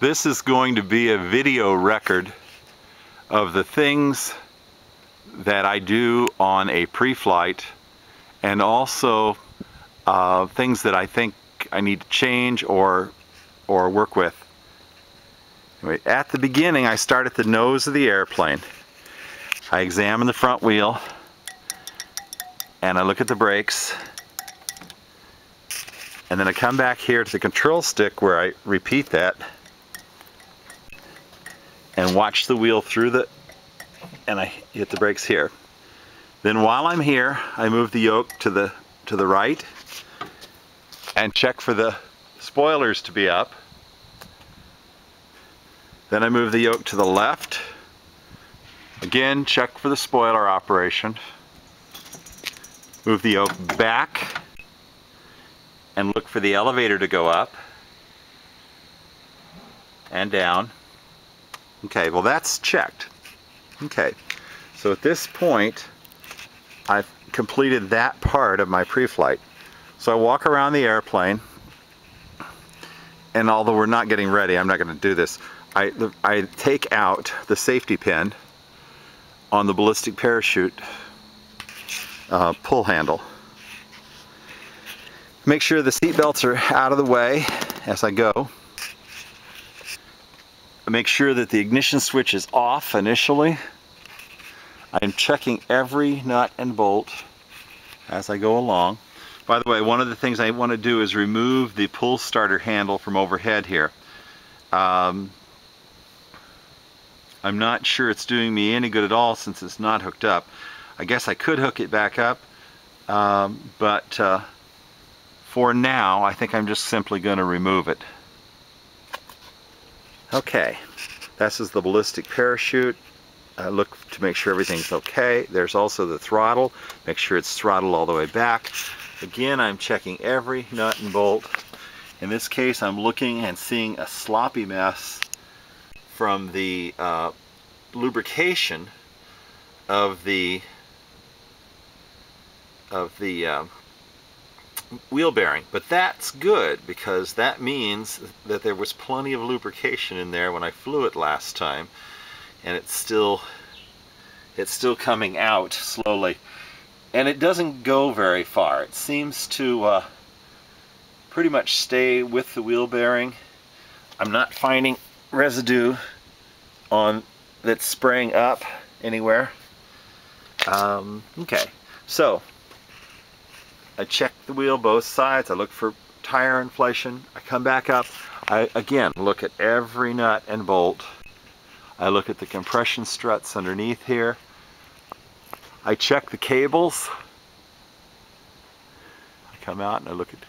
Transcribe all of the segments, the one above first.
This is going to be a video record of the things that I do on a pre-flight, and also things that I think I need to change or work with. Anyway, at the beginning, I start at the nose of the airplane. I examine the front wheel and I look at the brakes, and then I come back here to the control stick where I repeat that and watch the wheel through and I hit the brakes here. Then while I'm here, I move the yoke to the right and check for the spoilers to be up. Then I move the yoke to the left. Again, check for the spoiler operation. Move the yoke back and look for the elevator to go up and down. Okay, well that's checked. Okay, so at this point I've completed that part of my pre-flight. So I walk around the airplane, and although we're not getting ready, I'm not going to do this. I take out the safety pin on the ballistic parachute pull handle. Make sure the seat belts are out of the way as I go. Make sure that the ignition switch is off initially. I'm checking every nut and bolt as I go along. By the way, one of the things I want to do is remove the pull starter handle from overhead here. I'm not sure it's doing me any good at all since it's not hooked up. I guess I could hook it back up, but for now I think I'm just simply going to remove it. Okay, this is the ballistic parachute. Look to make sure everything's okay. There's also the throttle. Make sure it's throttled all the way back. Again, I'm checking every nut and bolt. In this case, I'm looking and seeing a sloppy mess from the lubrication of the wheel bearing, but that's good because that means that there was plenty of lubrication in there when I flew it last time, and it's still coming out slowly, and it doesn't go very far. It seems to pretty much stay with the wheel bearing. I'm not finding residue on that's spraying up anywhere. Okay, so I check the wheel both sides. I look for tire inflation. I come back up. I again look at every nut and bolt. I look at the compression struts underneath here. I check the cables. I come out and I look at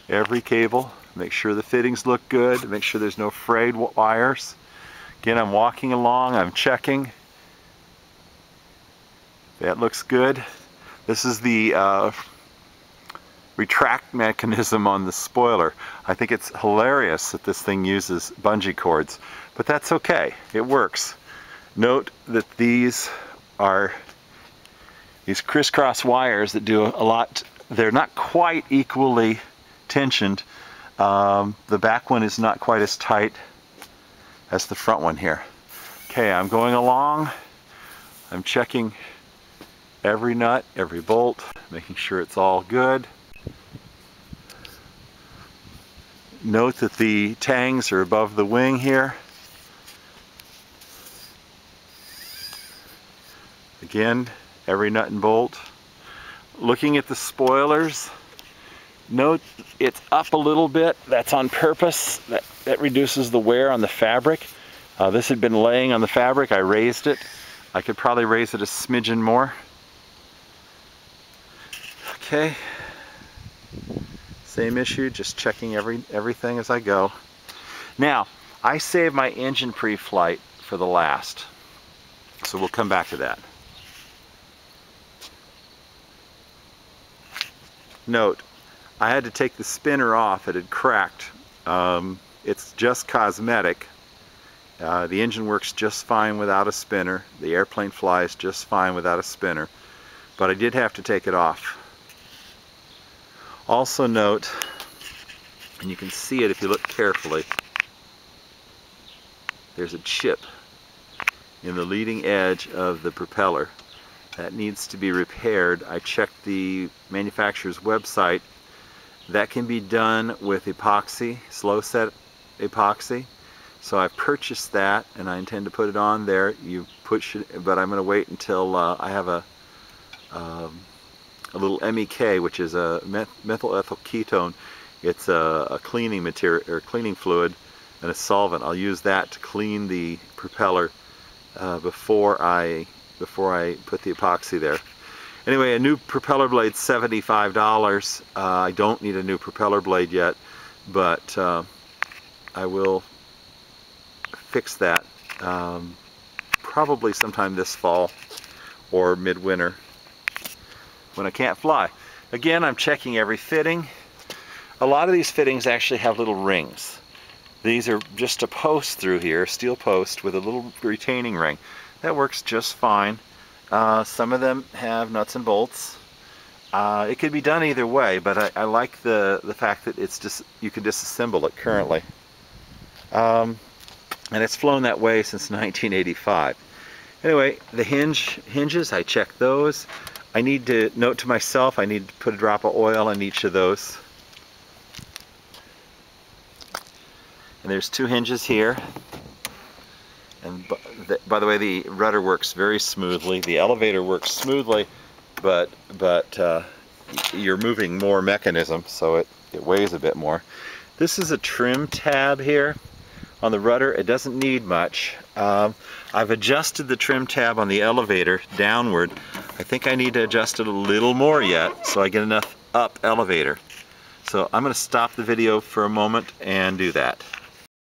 every cable. Make sure the fittings look good. Make sure there's no frayed wires. Again, I'm walking along. I'm checking. That looks good. This is the retract mechanism on the spoiler. I think it's hilarious that this thing uses bungee cords, but that's okay. It works. Note that these are these crisscross wires that do a lot. They're not quite equally tensioned. The back one is not quite as tight as the front one here. Okay, I'm going along. I'm checking every nut, every bolt, making sure it's all good. Note that the tangs are above the wing here. Again, every nut and bolt. Looking at the spoilers, note it's up a little bit. That's on purpose. That reduces the wear on the fabric. This had been laying on the fabric. I raised it. I could probably raise it a smidgen more. Okay. Same issue, just checking everything as I go. Now, I save my engine pre-flight for the last, so we'll come back to that. Note, I had to take the spinner off. It had cracked. It's just cosmetic. The engine works just fine without a spinner. The airplane flies just fine without a spinner, but I did have to take it off. Also note, and you can see it if you look carefully, there's a chip in the leading edge of the propeller that needs to be repaired. I checked the manufacturer's website. That can be done with epoxy, slow set epoxy. So I've purchased that and I intend to put it on there. You push it, but I'm going to wait until I have a little MEK, which is a methyl ethyl ketone. It's a cleaning material or cleaning fluid and a solvent. I'll use that to clean the propeller before I put the epoxy there. Anyway, a new propeller blade's $75. I don't need a new propeller blade yet, but I will fix that probably sometime this fall or midwinter when I can't fly. Again, I'm checking every fitting. A lot of these fittings actually have little rings. These are just a post through here, steel post with a little retaining ring. That works just fine. Some of them have nuts and bolts. It could be done either way, but I like the fact that it's just, you can disassemble it currently. And it's flown that way since 1985. Anyway, the hinges, I checked those. I need to note to myself, I need to put a drop of oil on each of those. And there's two hinges here. And by the way, the rudder works very smoothly. The elevator works smoothly, but you're moving more mechanism, so it weighs a bit more. This is a trim tab here on the rudder. It doesn't need much. I've adjusted the trim tab on the elevator downward. I think I need to adjust it a little more yet so I get enough up elevator. So I'm going to stop the video for a moment and do that.